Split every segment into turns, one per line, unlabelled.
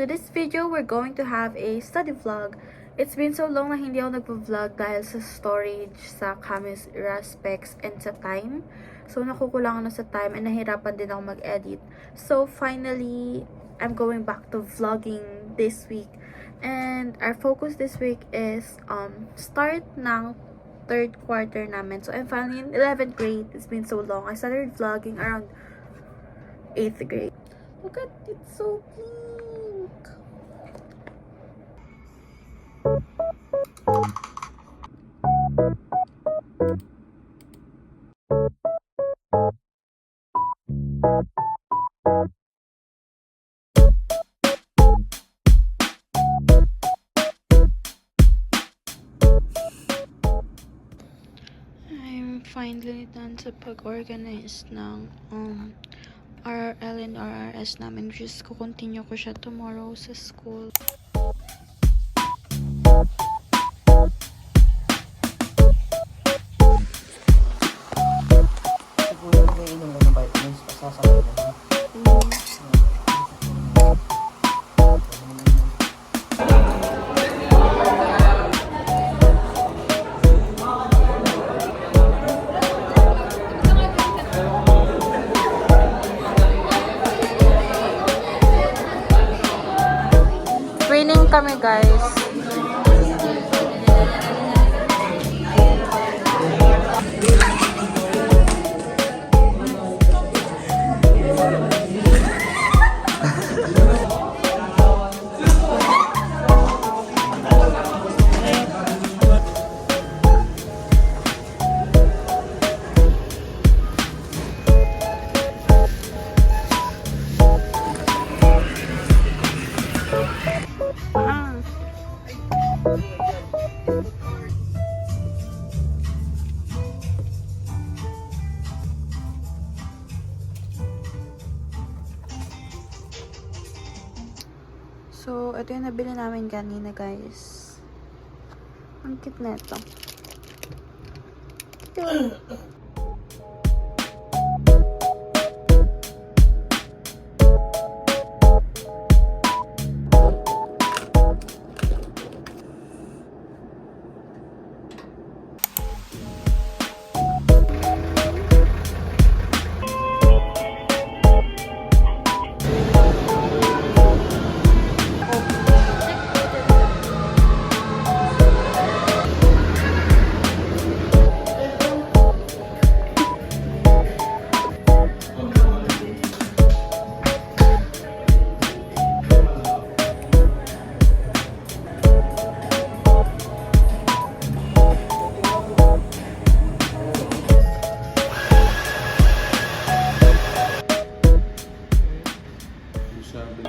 to this video, we're going to have a study vlog. It's been so long na hindi ako nagpo-vlog dahil sa storage, sa camera specs, and sa time. So, nakukulangan na sa time and nahirapan din ako mag-edit. So, finally, I'm going back to vlogging this week. And our focus this week is start ng third quarter namin. So, I'm finally in 11th grade. It's been so long. I started vlogging around 8th grade. Look at it, so pink. I'm finally done sa pag-organize ng RRL and RRS namin, which is kukontinue ko siya tomorrow sa school.
Siguro yung inom ko ng vitamins, pasasakit na.
Training kami, guys. So, ito yung nabili namin kanina, guys. Ang cute na ito. Cute.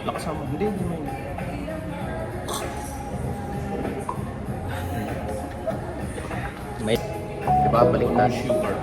Lakas mo. Hindi mo yun. May ibabalik na sugar.